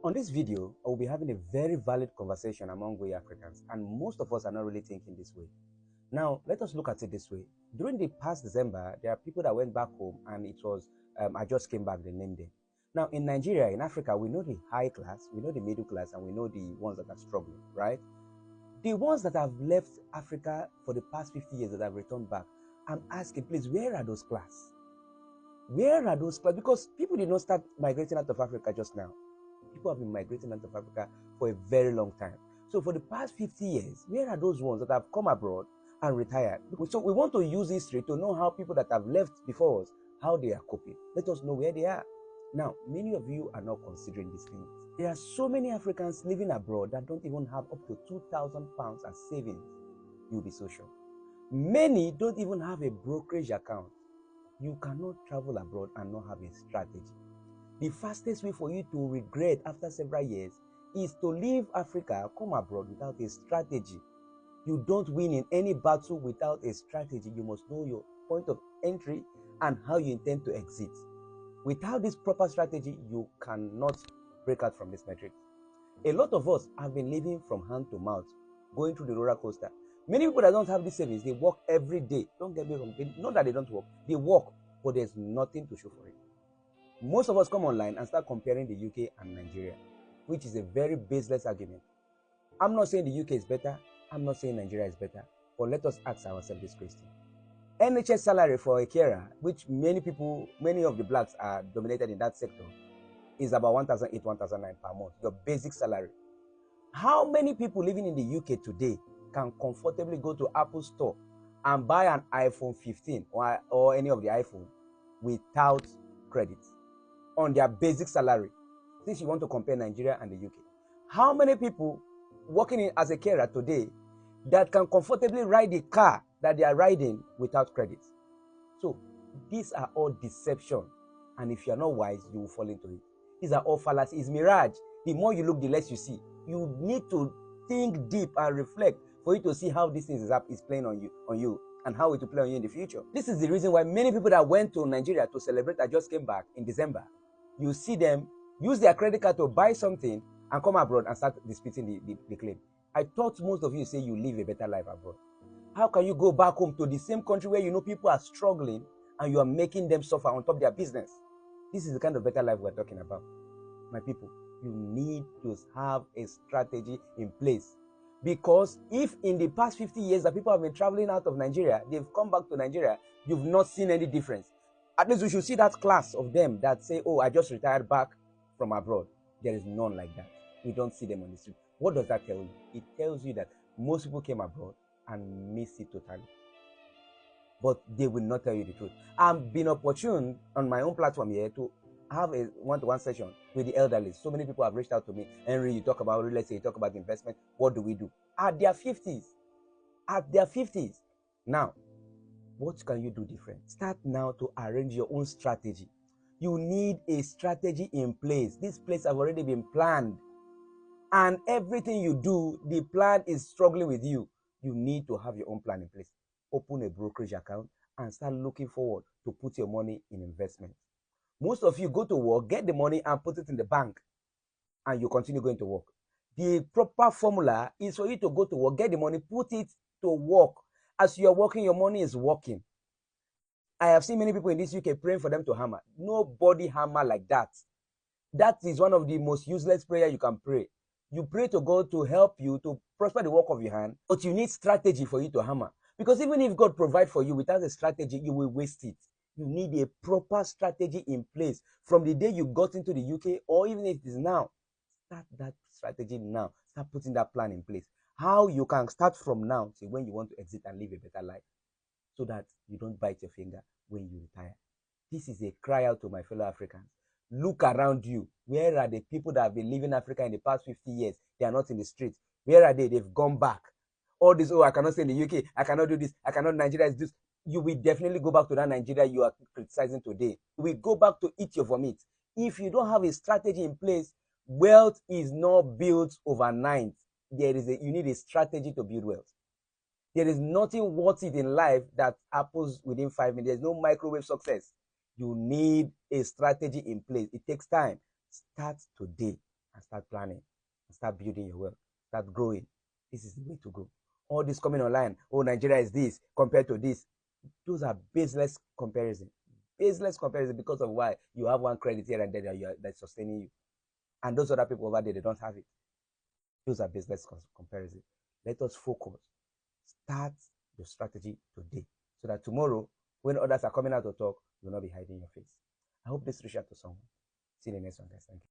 On this video, I will be having a very valid conversation among we Africans, and most of us are not really thinking this way. Now, let us look at it this way. During the past December, there are people that went back home, and it was, I just came back, they named it. Now, in Nigeria, in Africa, we know the high class, we know the middle class, and we know the ones that are struggling, right? The ones that have left Africa for the past 50 years that have returned back, I'm asking, please, where are those class? Where are those class? Because people did not start migrating out of Africa just now. People have been migrating out of Africa for a very long time. So for the past 50 years, where are those ones that have come abroad and retired? So we want to use history to know how people that have left before us, how they are coping. Let us know where they are. Now, many of you are not considering these things. There are so many Africans living abroad that don't even have up to £2,000 as savings. You'll be so shocked. Many don't even have a brokerage account. You cannot travel abroad and not have a strategy. The fastest way for you to regret after several years is to leave Africa, come abroad without a strategy. You don't win in any battle without a strategy. You must know your point of entry and how you intend to exit. Without this proper strategy, you cannot break out from this metric. A lot of us have been living from hand to mouth, going through the roller coaster. Many people that don't have these savings, they work every day. Don't get me wrong. Not that they don't work. They work, but there's nothing to show for it. Most of us come online and start comparing the UK and Nigeria, which is a very baseless argument. I'm not saying the UK is better. I'm not saying Nigeria is better. But let us ask ourselves this question. NHS salary for a carer, which many of the blacks are dominated in that sector, is about 1,800, 1,900 per month, your basic salary. How many people living in the UK today can comfortably go to Apple Store and buy an iPhone 15 or any of the iPhone without credit on their basic salary? Since you want to compare Nigeria and the UK, how many people working as a carer today that can comfortably ride the car that they are riding without credit? So these are all deception, and if you are not wise, you will fall into it. These are all fallacy. It's mirage. The more you look, the less you see. You need to think deep and reflect for you to see how this thing is playing on you, and how it will play on you in the future. This is the reason why many people that went to Nigeria to celebrate that just came back in December, you see them use their credit card to buy something and come abroad and start disputing the claim. I thought most of you say you live a better life abroad. How can you go back home to the same country where you know people are struggling and you are making them suffer on top of their business? This is the kind of better life we're talking about. My people, you need to have a strategy in place. Because if in the past 50 years that people have been traveling out of Nigeria, they've come back to Nigeria, you've not seen any difference. At least you should see that class of them that say, oh, I just retired back from abroad. There is none like that. We don't see them on the street. What does that tell you? It tells you that most people came abroad and missed it totally. But they will not tell you the truth. I've been opportune on my own platform here to have a one-to-one session with the elderly. So many people have reached out to me. Henry, you talk about real estate, you talk about investment. What do we do? At their 50s. At their 50s. Now, what can you do different? Start now to arrange your own strategy. You need a strategy in place. This place have already been planned. And everything you do, the plan is struggling with you. You need to have your own plan in place. Open a brokerage account and start looking forward to put your money in investment. Most of you go to work, get the money and put it in the bank, and you continue going to work. The proper formula is for you to go to work, get the money, put it to work. As you are working, your money is working. I have seen many people in this UK praying for them to hammer. Nobody hammer like that. That is one of the most useless prayers you can pray. You pray to God to help you to prosper the work of your hand, but you need strategy for you to hammer. Because even if God provides for you without a strategy, you will waste it. You need a proper strategy in place from the day you got into the UK, or even if it is now. Start that strategy now. Start putting that plan in place. How you can start from now to when you want to exit and live a better life, so that you don't bite your finger when you retire. This is a cry out to my fellow Africans. Look around you. Where are the people that have been living Africa in the past 50 years? They are not in the streets. Where are they? They've gone back. All this, oh, I cannot stay in the UK. I cannot do this. I cannot, Nigeria is this. You will definitely go back to that Nigeria you are criticizing today. You will go back to eat your vomit. If you don't have a strategy in place, wealth is not built overnight. You need a strategy to build wealth. There is nothing worth it in life that happens within 5 minutes. There's no microwave success. You need a strategy in place. It takes time. Start today and start planning and start building your wealth, start growing. This is the way to go. All this coming online, oh, Nigeria is this compared to this. Those are baseless comparison. Baseless comparison because of why you have one credit here and there that's sustaining you. And those other people over there, they don't have it. Those are baseless comparison. Let us focus. Start your strategy today so that tomorrow, when others are coming out to talk, you'll not be hiding your face. I hope this reaches out to someone. See you in the next one, guys. Thank you.